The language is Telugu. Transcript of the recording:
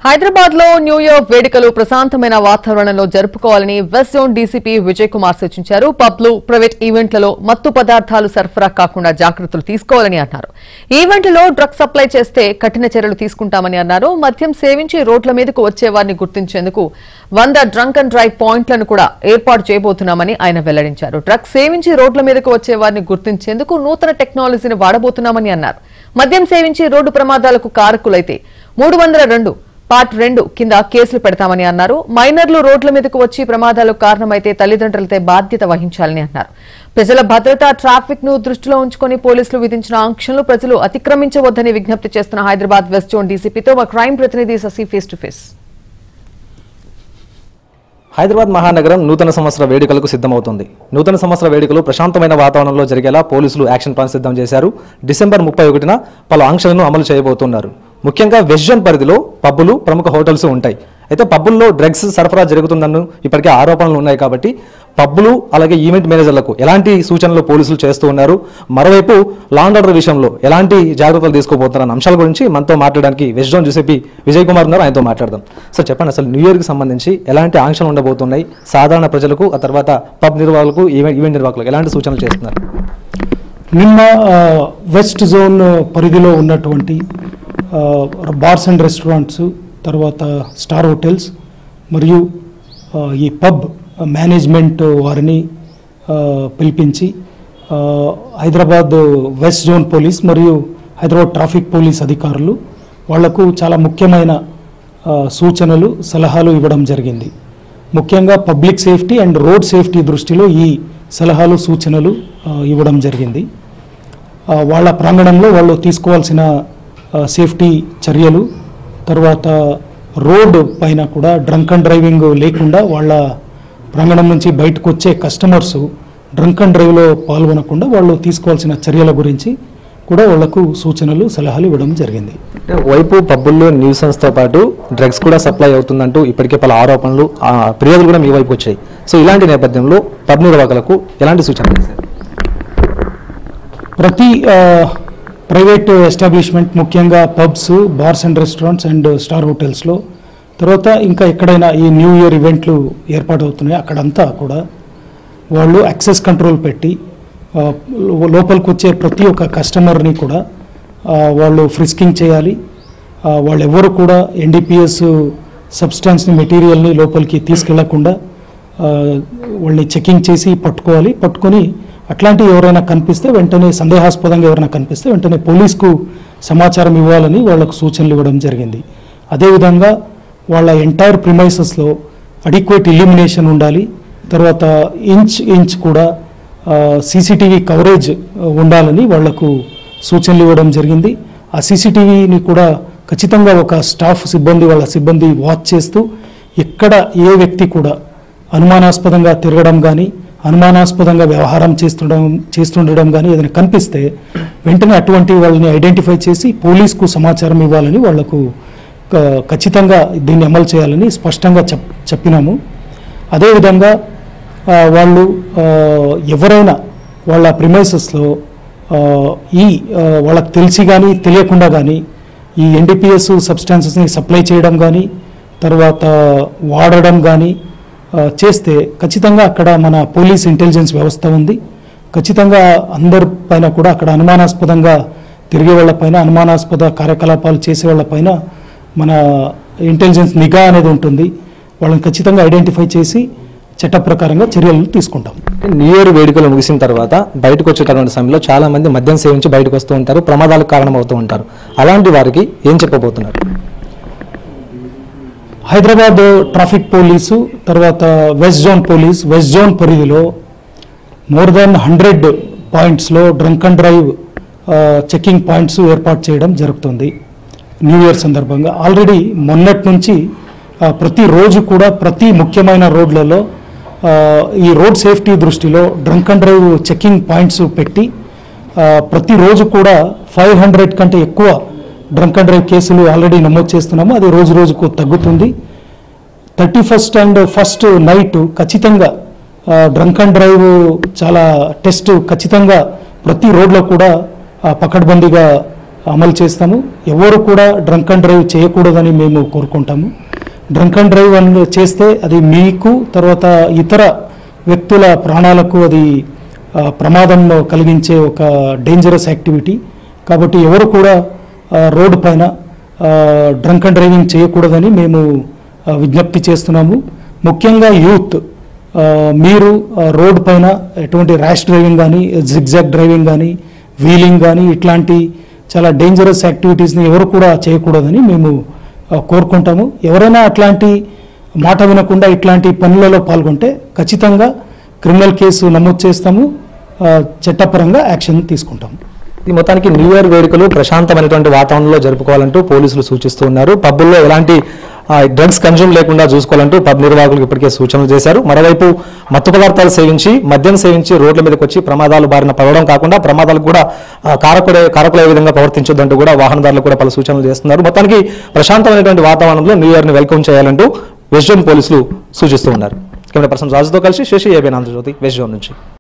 హైదరాబాద్ లో న్యూ ఇయర్ వేడుకలు ప్రశాంతమైన వాతావరణంలో జరుపుకోవాలని west zone DCP Vijay Kumar సూచించారు. పబ్లు, ప్రైవేట్ ఈవెంట్లలో మత్తు పదార్థాలు సరఫరా కాకుండా జాగ్రత్తలు తీసుకోవాలని అన్నారు. ఈవెంట్లలో డ్రగ్స్ సప్లై చేస్తే కఠిన చర్యలు తీసుకుంటామని అన్నారు. మద్యం సేవించి రోడ్ల మీదకు వచ్చేవారిని గుర్తించేందుకు 100 డ్రంక్ అండ్ డ్రైవ్ పాయింట్లను కూడా ఏర్పాటు చేయబోతున్నామని ఆయన వెల్లడించారు. డ్రగ్స్ సేవించి రోడ్ల మీదకు వచ్చేవారిని గుర్తించేందుకు నూతన టెక్నాలజీని వాడబోతున్నామని అన్నారు. మద్యం సేవించి రోడ్డు ప్రమాదాలకు కారకులైతే 302 పార్ట్ 2 కింద కేసులు పెడతామని అన్నారు. మైనర్లు రోడ్ల మీదకు వచ్చి ప్రమాదాలకు కారణమైతే తల్లిదండ్రులతో బాధ్యత వహించాలని అన్నారు. ప్రజల భద్రత, ట్రాఫిక్ ను దృష్టిలో ఉంచుకుని పోలీసులు విధించిన ఆంక్షలు ప్రజలు అతిక్రమించవద్దని విజ్ఞప్తి చేస్తున్న హైదరాబాద్ వెస్ట్ జోన్ డీసీపీతో మా క్రైమ్ ప్రతినిధి Shashi face to face. Hyderabad మహానగరం నూతన సంవత్సర వేడుకలకు సిద్ధమవుతుంది. నూతన సంవత్సర వేడుకలు ప్రశాంతమైన వాతావరణంలో జరిగేలా పోలీసులు యాక్షన్ ప్లాన్ సిద్ధం చేశారు. డిసెంబర్ 31న పలు ఆంక్షలను అమలు చేయబోతున్నారు. ముఖ్యంగా వెస్ట్ జోన్ పరిధిలో పబ్బులు, ప్రముఖ హోటల్స్ ఉంటాయి. అయితే పబ్బుల్లో డ్రగ్స్ సరఫరా జరుగుతుందని ఇప్పటికే ఆరోపణలు ఉన్నాయి. కాబట్టి పబ్బులు అలాగే ఈవెంట్ మేనేజర్లకు ఎలాంటి సూచనలు పోలీసులు చేస్తూ ఉన్నారు, మరోవైపు లా అండ్ ఆర్డర్ విషయంలో ఎలాంటి జాగ్రత్తలు తీసుకోబోతున్న అంశాల గురించి మనతో మాట్లాడడానికి west zone DCP Vijay Kumar ఉన్నారు. ఆయనతో మాట్లాడదాం. సార్ చెప్పండి, అసలు న్యూ ఇయర్కి సంబంధించి ఎలాంటి ఆంక్షలు ఉండబోతున్నాయి, సాధారణ ప్రజలకు, ఆ తర్వాత పబ్ నిర్వాహకులకు, ఈవెంట్ నిర్వాహకులకు ఎలాంటి సూచనలు చేస్తున్నారు? నిన్న వెస్ట్ జోన్ పరిధిలో ఉన్నటువంటి బార్స్ అండ్ రెస్టారెంట్స్, తర్వాత స్టార్ హోటల్స్ మరియు ఈ పబ్ మేనేజ్మెంట్ వారిని పిలిపించి హైదరాబాద్ వెస్ట్ జోన్ పోలీస్ మరియు హైదరాబాద్ ట్రాఫిక్ పోలీస్ అధికారులు వాళ్లకు చాలా ముఖ్యమైన సూచనలు, సలహాలు ఇవ్వడం జరిగింది. ముఖ్యంగా public safety and road safety దృష్టిలో ఈ సలహాలు, సూచనలు ఇవ్వడం జరిగింది. వాళ్ళ ప్రాంగణంలో వాళ్ళు తీసుకోవాల్సిన సేఫ్టీ చర్యలు, తర్వాత రోడ్ పైన కూడా డ్రంక్ అండ్ డ్రైవింగ్ లేకుండా వాళ్ళ ప్రాంగణం నుంచి బయటకు వచ్చే కస్టమర్స్ డ్రంక్ అండ్ డ్రైవ్లో పాల్గొనకుండా వాళ్ళు తీసుకోవాల్సిన చర్యల గురించి కూడా వాళ్లకు సూచనలు, సలహాలు ఇవ్వడం జరిగింది. వైపు పబ్బుల్లో న్యూసెన్స్తో పాటు డ్రగ్స్ కూడా సప్లై అవుతుందంటూ ఇప్పటికే పలు ఆరోపణలు, ఫిర్యాదులు కూడా మీ వైపు వచ్చాయి. సో ఇలాంటి నేపథ్యంలో పబ్ నిర్వాహకులకు ఎలాంటి సూచనలు చేశారు? ప్రతి ప్రైవేట్ ఎస్టాబ్లిష్మెంట్, ముఖ్యంగా pubs, bars and restaurants and star హోటల్స్లో, తర్వాత ఇంకా ఎక్కడైనా ఈ న్యూ ఇయర్ ఈవెంట్లు ఏర్పాటవుతున్నాయి అక్కడంతా కూడా వాళ్ళు యాక్సెస్ కంట్రోల్ పెట్టి లోపలికి వచ్చే ప్రతి ఒక్క కస్టమర్ని కూడా వాళ్ళు ఫ్రిస్కింగ్ చేయాలి. వాళ్ళు ఎవరు కూడా ఎన్డీపీఎస్ సబ్స్టాన్స్ని, మెటీరియల్ని లోపలికి తీసుకెళ్లకుండా వాళ్ళని చెకింగ్ చేసి పట్టుకొని అట్లాంటి ఎవరైనా కనిపిస్తే వెంటనే, సందేహాస్పదంగా ఎవరైనా కనిపిస్తే వెంటనే పోలీస్కు సమాచారం ఇవ్వాలని వాళ్ళకు సూచనలు ఇవ్వడం జరిగింది. అదేవిధంగా వాళ్ళ ఎంటైర్ ప్రిమైసెస్లో అడిక్వేట్ ఇల్యూమినేషన్ ఉండాలి. తర్వాత ఇంచ్ కూడా సీసీటీవీ కవరేజ్ ఉండాలని వాళ్లకు సూచనలు ఇవ్వడం జరిగింది. ఆ సీసీటీవీని కూడా ఖచ్చితంగా ఒక స్టాఫ్ సిబ్బంది, వాళ్ళ సిబ్బంది వాచ్ చేస్తూ ఎక్కడ ఏ వ్యక్తి కూడా అనుమానాస్పదంగా తిరగడం కానీ, అనుమానాస్పదంగా వ్యవహారం చేస్తుండడం కానీ ఏదైనా కనిపిస్తే వెంటనే అటువంటి వాళ్ళని ఐడెంటిఫై చేసి పోలీస్కు సమాచారం ఇవ్వాలని వాళ్లకు ఖచ్చితంగా దీన్ని అమలు చేయాలని స్పష్టంగా చెప్పినాము. అదేవిధంగా వాళ్ళు ఎవరైనా వాళ్ళ ప్రిమైసెస్లో వాళ్ళకు తెలిసి కానీ తెలియకుండా కానీ ఈ ఎన్డీపీఎస్ సబ్స్టాన్సెస్ని సప్లై చేయడం కానీ, తర్వాత వాడడం కానీ చేస్తే ఖచ్చితంగా అక్కడ మన పోలీస్ ఇంటెలిజెన్స్ వ్యవస్థ ఉంది. ఖచ్చితంగా అందరి పైన కూడా అక్కడ అనుమానాస్పదంగా తిరిగే వాళ్ళపైన, అనుమానాస్పద కార్యకలాపాలు చేసే వాళ్ళపైన మన ఇంటెలిజెన్స్ నిఘా అనేది ఉంటుంది. వాళ్ళని ఖచ్చితంగా ఐడెంటిఫై చేసి చట్ట ప్రకారంగా చర్యలు తీసుకుంటాం. న్యూ ఇయర్ వేడుకలు ముగిసిన తర్వాత బయటకు వచ్చేటటువంటి సమయంలో చాలా మంది మద్యం సేవించి బయటకు వస్తూ ఉంటారు, ప్రమాదాలకు కారణమవుతూ ఉంటారు. అలాంటి వారికి ఏం చెప్పబోతున్నారు? హైదరాబాద్ ట్రాఫిక్ పోలీసు, తర్వాత west zone police, west zone పరిధిలో మోర్ దాన్ 100 పాయింట్స్లో drunk and drive checking points ఏర్పాటు చేయడం జరుగుతుంది. న్యూ ఇయర్ సందర్భంగా ఆల్రెడీ మొన్నటి నుంచి ప్రతిరోజు కూడా ప్రతి ముఖ్యమైన రోడ్లలో ఈ రోడ్ సేఫ్టీ దృష్టిలో drunk and drive checking points పెట్టి ప్రతిరోజు కూడా 500 కంటే ఎక్కువ డ్రంక్ అండ్ డ్రైవ్ కేసులు ఆల్రెడీ నమోదు చేస్తున్నాము. అది రోజు రోజుకు తగ్గుతుంది. 31st అండ్ 1st నైట్ ఖచ్చితంగా డ్రంక్ అండ్ డ్రైవ్ చాలా టెస్ట్ ఖచ్చితంగా ప్రతి రోడ్లో కూడా పకడ్బందీగా అమలు చేస్తాము. ఎవరు కూడా డ్రంక్ అండ్ డ్రైవ్ చేయకూడదని మేము కోరుకుంటాము. డ్రంక్ అండ్ డ్రైవ్ చేస్తే అది మీకు తర్వాత ఇతర వ్యక్తుల ప్రాణాలకు అది ప్రమాదం కలిగించే ఒక డేంజరస్ యాక్టివిటీ. కాబట్టి ఎవరు కూడా రోడ్డు పైన డ్రంక్ అండ్ డ్రైవింగ్ చేయకూడదని మేము విజ్ఞప్తి చేస్తున్నాము. ముఖ్యంగా యూత్, మీరు రోడ్డు పైన ఎటువంటి ర్యాష్ డ్రైవింగ్ కానీ, జిగ్జాగ్ డ్రైవింగ్ కానీ, వీలింగ్ కానీ ఇట్లాంటి చాలా డేంజరస్ యాక్టివిటీస్ని ఎవరు కూడా చేయకూడదని మేము కోరుకుంటాము. ఎవరైనా అట్లాంటి మాట వినకుండా ఇట్లాంటి పనులలో పాల్గొంటే ఖచ్చితంగా క్రిమినల్ కేసు నమోదు చేస్తాము, చట్టపరంగా యాక్షన్ తీసుకుంటాము. ఈ మొత్తానికి న్యూ ఇయర్ వేడుకలు ప్రశాంతమైనటువంటి వాతావరణంలో జరుపుకోవాలంటూ పోలీసులు సూచిస్తూ ఉన్నారు. పబ్బుల్లో ఎలాంటి డ్రగ్స్ కన్జ్యూమ్ లేకుండా చూసుకోవాలంటూ పబ్ నిర్వాహకులకు ఇప్పటికే సూచనలు చేశారు. మరోవైపు మత్తు పదార్థాలు సేవించి, మద్యం సేవించి రోడ్ల మీదకి వచ్చి ప్రమాదాలు బారిన పడడం కాకుండా ప్రమాదాలకు కూడా కారకులే విధంగా ప్రవర్తించొద్దంటూ కూడా వాహనదారులు కూడా పలు సూచనలు చేస్తున్నారు. మొత్తానికి ప్రశాంతమైనటువంటి వాతావరణంలో న్యూ ఇయర్ని వెల్కమ్ చేయాలంటూ వెస్ట్ జోన్ పోలీసులు సూచిస్తూ ఉన్నారు. కెమెరా పర్సన్ రాజుతో కలిసి Sasi, ABN Andhra Jyothi, west zone నుంచి.